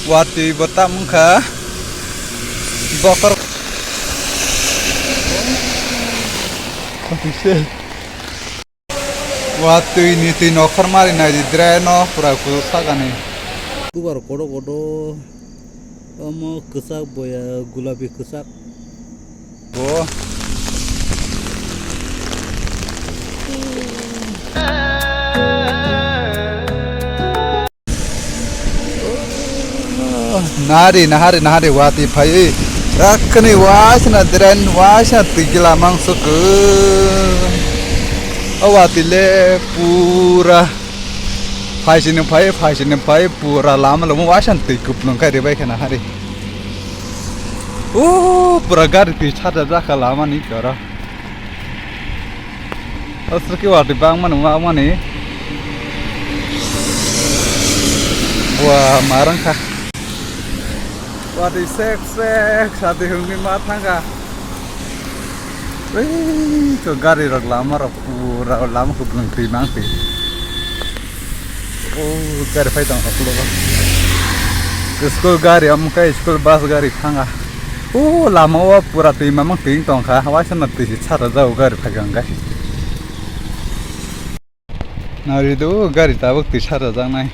Wati botam ka bokor watu ini tinokar mari na di dreno pura kusagani Bubar kodo omo kesak boya gulabi kesak bo nahari wati pai rakni wasna dren wasna tigila mangso ke awati le pura fashion pai pura lama lomo wasna tigkup nongkai ribai kana hari pura gari ti chada jaka lama ni kara asal ki wati bang mana ni wah marang kah wadi sek sati hungi matang ka ke gari rak lama rak pura lama ku belum terima sih gari fai tang aku loh school gari amka school bus gari khanga lama wa pura terima mang ting tong ka wasan nanti si cara jauh gari pegang ka nari tu gari tabuk ti cara jang nai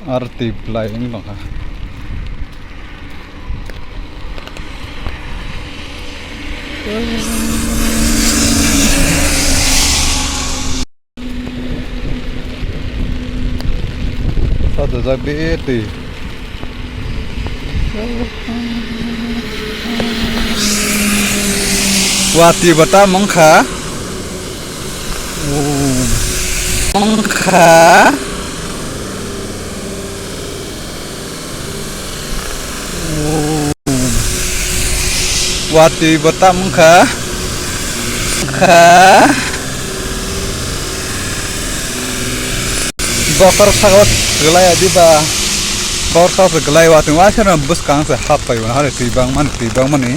arti pelayan tong ka satu zabiti wati bata mongka wati botam ka bokor sagot gelai adiba bokor sagot gelai wati wasana bus kang se hapa yon hari tibang mani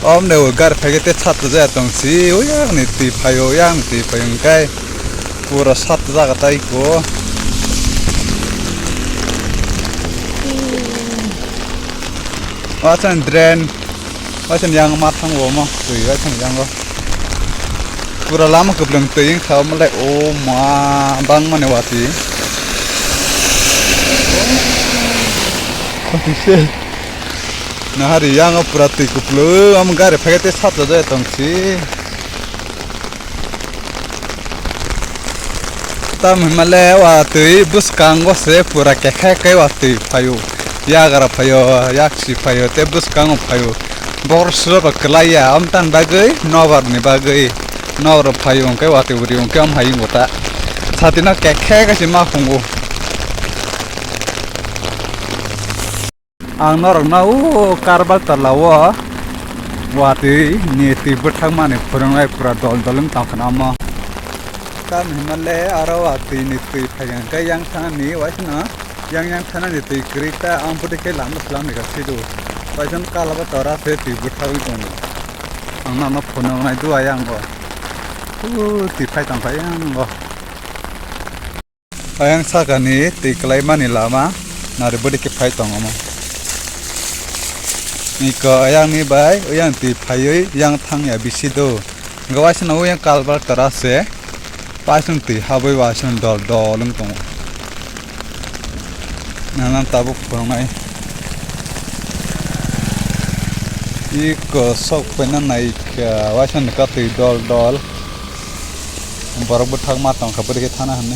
om ne gar phagete chat ja tong si oyang ni ti phayo yang ti payong kai pura sat jaga tai ko wasan dren wasan yang matang womo tui wasan yang go pura lama kebelang teuing khau malai ma bang mane wati nah hari yang pura tui kuplu am gare phagete sat ja tongsi tam malai wati bus kanggo se pura kai wati phayu ya gara payo yaksi payo tebus kango payo borsro kelaya amtan bagai novar ni bagai nor payo kai wati uri ong kam hayi ngota satina kekhe ka sima khungu ang nor na karbal talawa wati ni ti buthang mane phurungai pura dol dolung takhana ma kam himale aro wati ni ti phagang kai yang thani wasna yang sana ni tei kereta ampun ke lama selama ni kasih tu, pasal kalau tora se tibu tahu itu, angna phone angna itu ayang go, tipai tangkai ayang go, ayang sakani tei kelai mani lama, nari bodi ke pai tang amo, ni ko ayang ni bai, ayang tipai yang thang ya bisi tu, gawas na ayang kalbar tora se, pasal tei habai wasan dol lung tong. Nanam tabuk pernai iko sok pena naik wasan kati dol baru buthang matang kabar ke tanah ni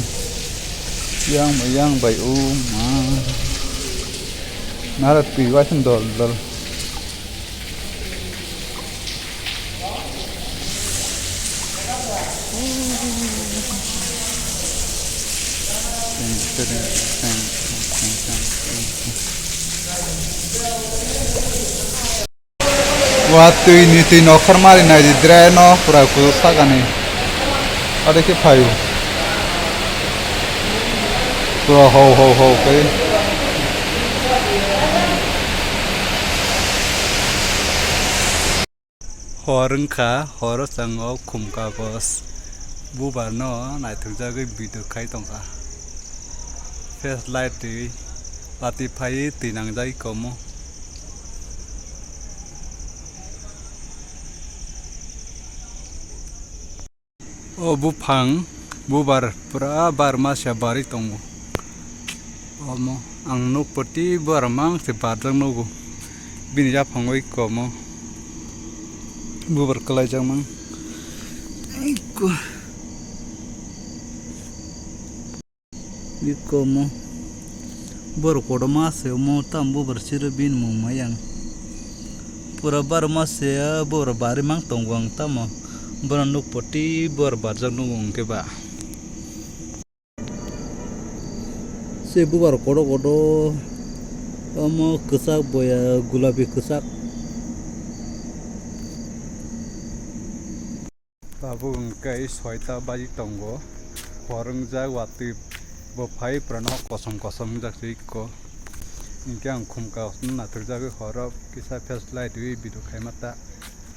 yang bai narati wasan dol watu ini tinokar mari na di dreno pura kusagani ada ke payu pura ho kai horengka horo sango khumka bos bubar no nai thungja ge bidu kai tongka face light लाती फाई तीनांग जाई कमो ओ बुफां बुबार पुरा बार मासिया बारि दङ अमो आं न'पति बारमां से बारजों नगौ बिनि जाफांबाय कमो बुबार कलायजांमां Ikomo baru kodo masih mau tambu bersih bin mau mayang pura baru masih ya baru bari mang tongguang tamo beranduk poti baru barjang nunggung ke ba sebu baru kodo kodo mau kesak boya gulabi kesak tabu engkai soita bayi tonggo warung jag wati bofai prano kosong kosong jak ko ingke ang khumka na terjag horop kisa flashlight wi bidu khaimata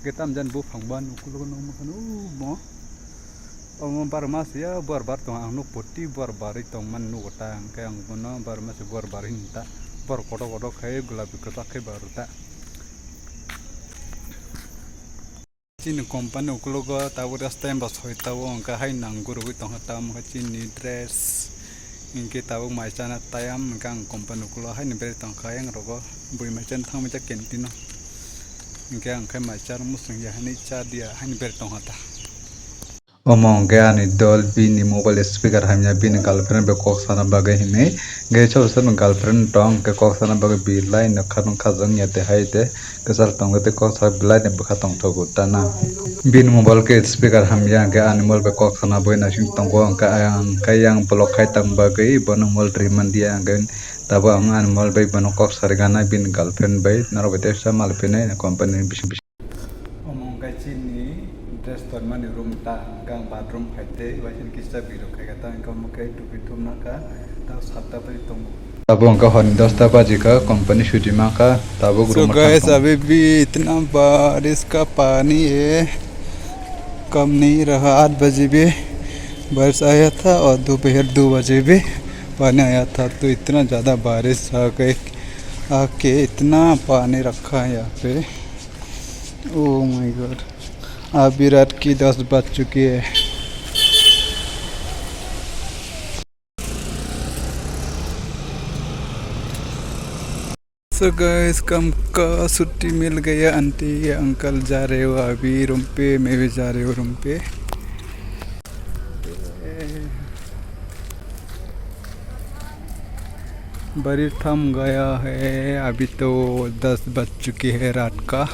getam jan bu phangban ukulo no makanu mo om bar mas ya bar tong ang nu poti bar bari tong man nu gota angke ang bono bar mas bar barin ta bar kodo kodo khai gulabi kota khai baruta chin company ukulo go tabu rasta em bas hoita wo angka hai nang guru wi tong ta mo chin ni dress ingke tahu macam tayam kang company ukulo hai ni beri tong kayang rogo bui macam thang macam kentino ingke angkai macam museng ya hani cha dia hai ni beri tong hata omong gaya ni dol bini mobile speaker hamnya bini girlfriend be kok sana bagai hime gaya chow sana girlfriend tong ke kok sana bagai bilai na khanung khajang ya te hai te kesal tong te kok sa bilai ne bukha tong thogu tana bin mobile ke speaker hamya ge animal be kok sana boy na sing tong ko kayang blok khai tang bagai bono mol triman dia gen tabo ang animal be bono kok sargana bin girlfriend be naro bete sa malpene company bis omong gaya chini dress tormani room ta kang bathroom khaite wasin kista biru khaigata engkau mukai tupi tumnaka ta sabta pai tongo तब उनका हन 10 बजे का कंपनी छुट्टी में का तब So guys अभी भी इतना बारिश का पानी है कम नहीं रहा 8 बजे भी बारिश आया था और दोपहर 2 बजे भी पानी आया था तो इतना ज़्यादा बारिश आ गई आके इतना पानी रखा है यहाँ पे ओह माय गॉड अभी रात की 10 बज चुकी है So guys कम का छुट्टी मिल गया आंटी अंकल जा रहे हो अभी रूम पे मैं भी जा रही हूँ रूम पे बड़ी थम गया है अभी तो 10 बज चुकी है रात का